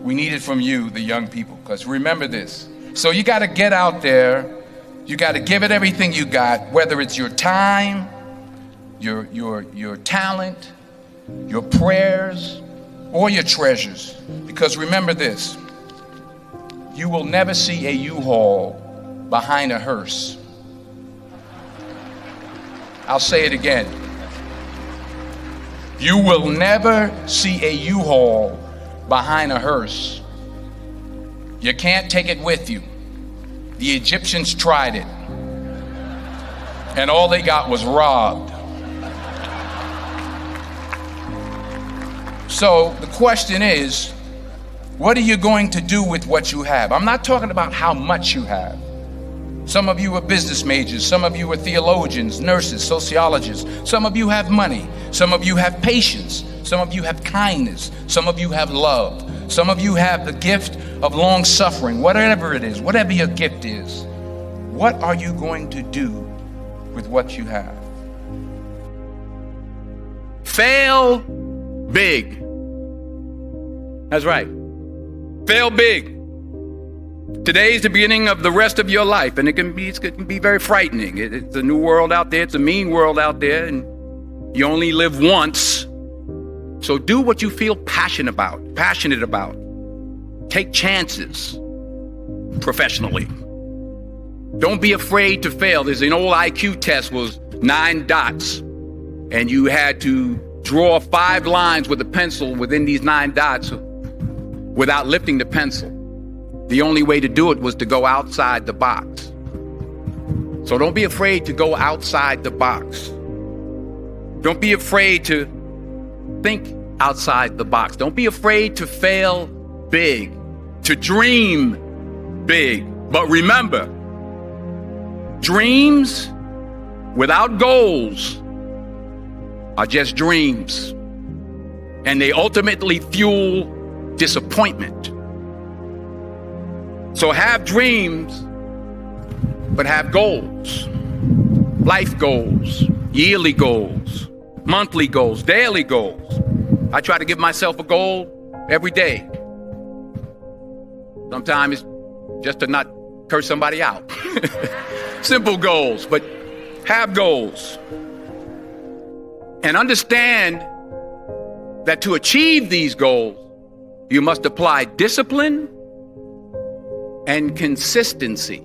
We need it from you, the young people, because remember this. So you got to get out there. You got to give it everything you got, whether it's your time, your talent, your prayers, or your treasures. Because remember this, you will never see a U-Haul behind a hearse. I'll say it again. You will never see a U-Haul behind a hearse. You can't take it with you. The Egyptians tried it, and all they got was robbed. So the question is, what are you going to do with what you have? I'm not talking about how much you have. Some of you are business majors, some of you are theologians, nurses, sociologists. Some of you have money, some of you have patience, some of you have kindness, some of you have love. Some of you have the gift of long suffering, whatever it is, whatever your gift is. What are you going to do with what you have? Fail big. That's right. Fail big. Today's the beginning of the rest of your life, and it can be very frightening. It's a new world out there. It's a mean world out there, and you only live once. So do what you feel passionate about. Take chances professionally. Don't be afraid to fail. There's an old IQ test, was 9 dots, and you had to draw 5 lines with a pencil within these 9 dots without lifting the pencil. The only way to do it was to go outside the box. So don't be afraid to go outside the box. Don't be afraid to think outside the box. Don't be afraid to fail big, to dream big. But remember, dreams without goals are just dreams, and they ultimately fuel disappointment. So have dreams, but have goals. Life goals, yearly goals, monthly goals, daily goals. I try to give myself a goal every day. Sometimes it's just to not curse somebody out. Simple goals, but have goals. And understand that to achieve these goals, you must apply discipline and consistency.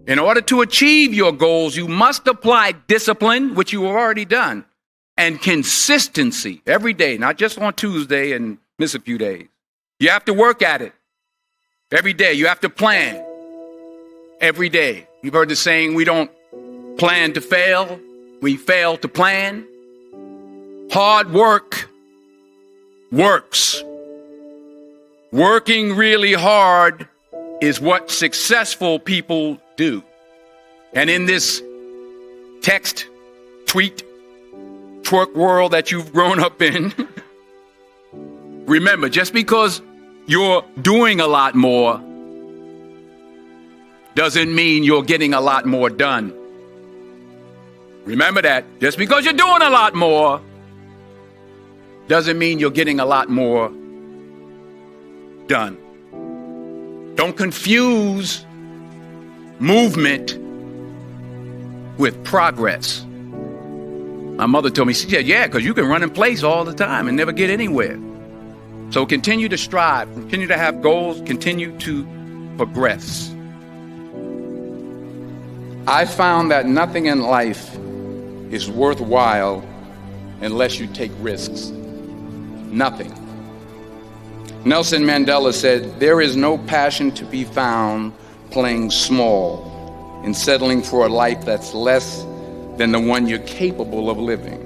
In order to achieve your goals, you must apply discipline, which you have already done, and consistency every day, not just on Tuesday and miss a few days. You have to work at it every day. You have to plan every day. You've heard the saying, we don't plan to fail, we fail to plan. Hard work works. Working really hard is what successful people do. And in this text, tweet, twerk world that you've grown up in, remember, just because you're doing a lot more doesn't mean you're getting a lot more done. Remember that. Just because you're doing a lot more doesn't mean you're getting a lot more done. Don't confuse movement with progress. My mother told me, she said, yeah, because you can run in place all the time and never get anywhere. So continue to strive, continue to have goals, continue to progress. I found that nothing in life is worthwhile unless you take risks. Nothing. Nelson Mandela said, there is no passion to be found playing small and settling for a life that's less than the one you're capable of living.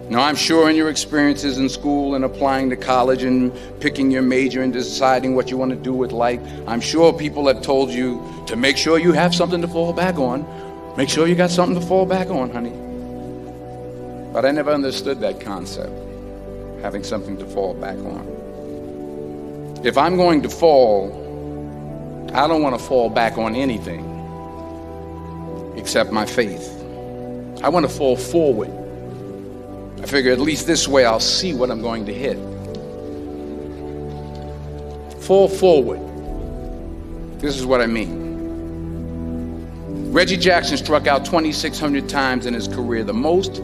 Now, I'm sure in your experiences in school and applying to college and picking your major and deciding what you want to do with life, I'm sure people have told you to make sure you have something to fall back on. Make sure you got something to fall back on, honey. But I never understood that concept, having something to fall back on. If I'm going to fall, I don't want to fall back on anything except my faith. I want to fall forward. I figure at least this way I'll see what I'm going to hit. Fall forward. This is what I mean. Reggie Jackson struck out 2,600 times in his career, the most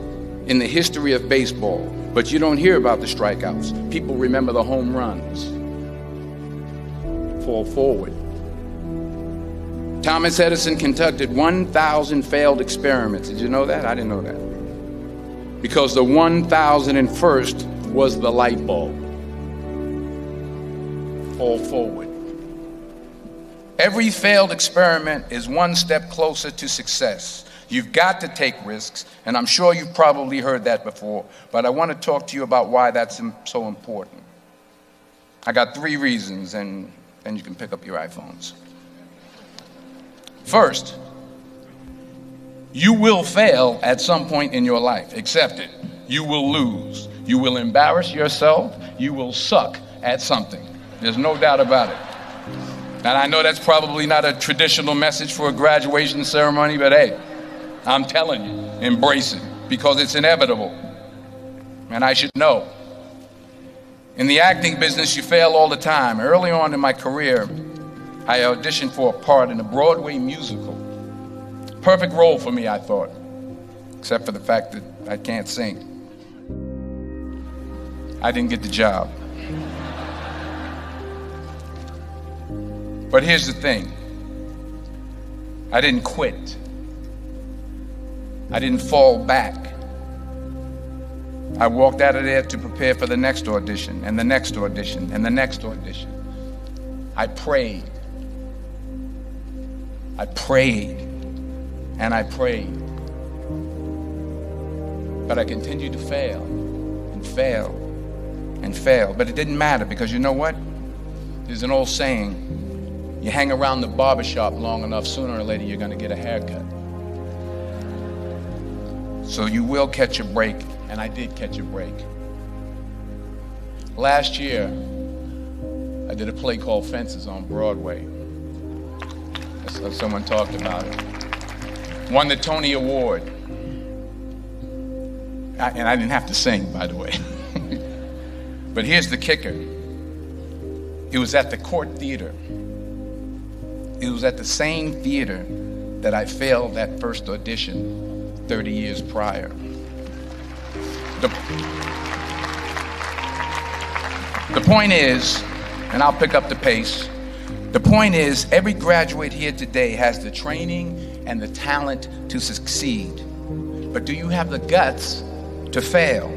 in the history of baseball. But you don't hear about the strikeouts. People remember the home runs. Fall forward. Thomas Edison conducted 1,000 failed experiments. Did you know that? I didn't know that. Because the 1,001st was the light bulb. Fall forward. Every failed experiment is one step closer to success. You've got to take risks, and I'm sure you've probably heard that before, but I want to talk to you about why that's so important. I got 3 reasons, and then you can pick up your iPhones. First, you will fail at some point in your life. Accept it. You will lose. You will embarrass yourself. You will suck at something. There's no doubt about it. And I know that's probably not a traditional message for a graduation ceremony, but hey, I'm telling you, embrace it, because it's inevitable. And I should know. In the acting business, you fail all the time. Early on in my career, I auditioned for a part in a Broadway musical. Perfect role for me, I thought, except for the fact that I can't sing. I didn't get the job. But here's the thing. I didn't quit. I didn't fall back. I walked out of there to prepare for the next audition, and the next audition, and the next audition. I prayed. I prayed, and I prayed. But I continued to fail, and fail, and fail. But it didn't matter, because you know what? There's an old saying, you hang around the barbershop long enough, sooner or later you're going to get a haircut. So you will catch a break, and I did catch a break. Last year, I did a play called Fences on Broadway. So someone talked about it. Won the Tony Award. And I didn't have to sing, by the way. But here's the kicker. It was at the Court Theater. It was at the same theater that I failed that first audition 30 years prior. The point is, and I'll pick up the pace, the point is, every graduate here today has the training and the talent to succeed. But do you have the guts to fail?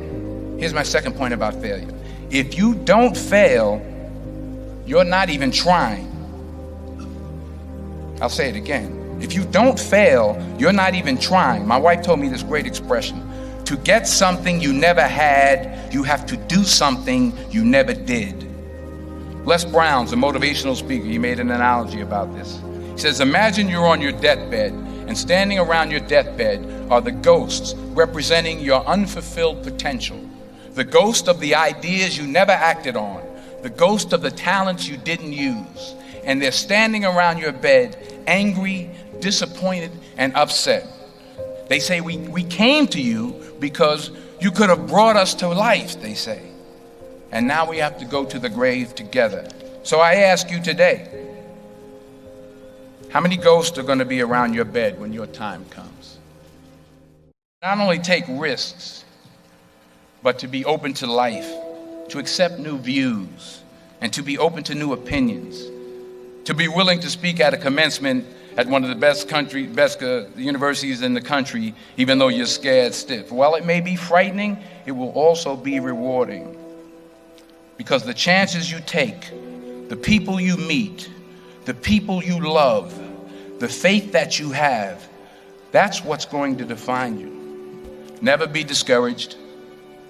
Here's my second point about failure. If you don't fail, you're not even trying. I'll say it again. If you don't fail, you're not even trying. My wife told me this great expression. To get something you never had, you have to do something you never did. Les Brown's a motivational speaker. He made an analogy about this. He says, imagine you're on your deathbed, and standing around your deathbed are the ghosts representing your unfulfilled potential. The ghost of the ideas you never acted on. The ghost of the talents you didn't use. And they're standing around your bed, angry, disappointed, and upset. They say, we came to you because you could have brought us to life, they say. And now we have to go to the grave together. So I ask you today, how many ghosts are going to be around your bed when your time comes? Not only take risks, but to be open to life, to accept new views, and to be open to new opinions, to be willing to speak at a commencement at one of the best universities in the country, even though you're scared stiff. While it may be frightening, it will also be rewarding. Because the chances you take, the people you meet, the people you love, the faith that you have, that's what's going to define you. Never be discouraged.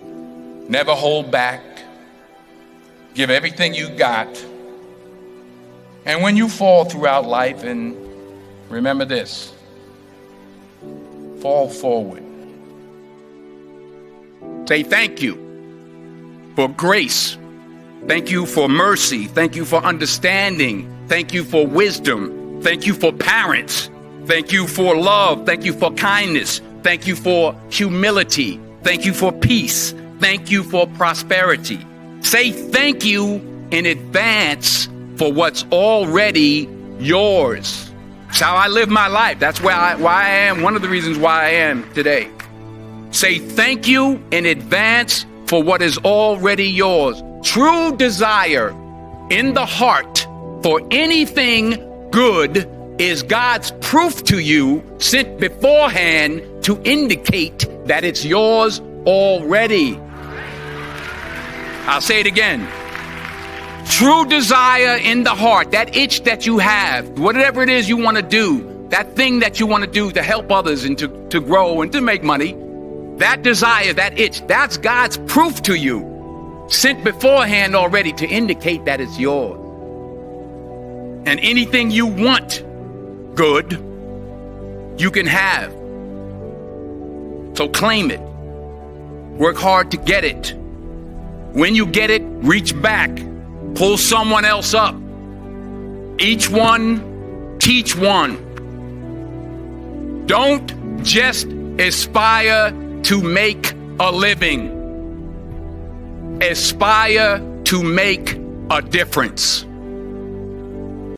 Never hold back. Give everything you got. And when you fall throughout life, and remember this, fall forward. Say thank you for grace. Thank you for mercy. Thank you for understanding. Thank you for wisdom. Thank you for parents. Thank you for love. Thank you for kindness. Thank you for humility. Thank you for peace. Thank you for prosperity. Say thank you in advance for what's already yours. That's how I live my life. That's why I am, one of the reasons why I am today. Say thank you in advance for what is already yours. True desire in the heart for anything good is God's proof to you, sent beforehand to indicate that it's yours already. I'll say it again. True desire in the heart, that itch that you have, whatever it is you want to do, that thing that you want to do to help others and to grow and to make money, that desire, that itch, that's God's proof to you, sent beforehand already to indicate that it's yours. And anything you want good, you can have. So claim it. Work hard to get it. When you get it, reach back. Pull someone else up. Each one, teach one. Don't just aspire to make a living. Aspire to make a difference.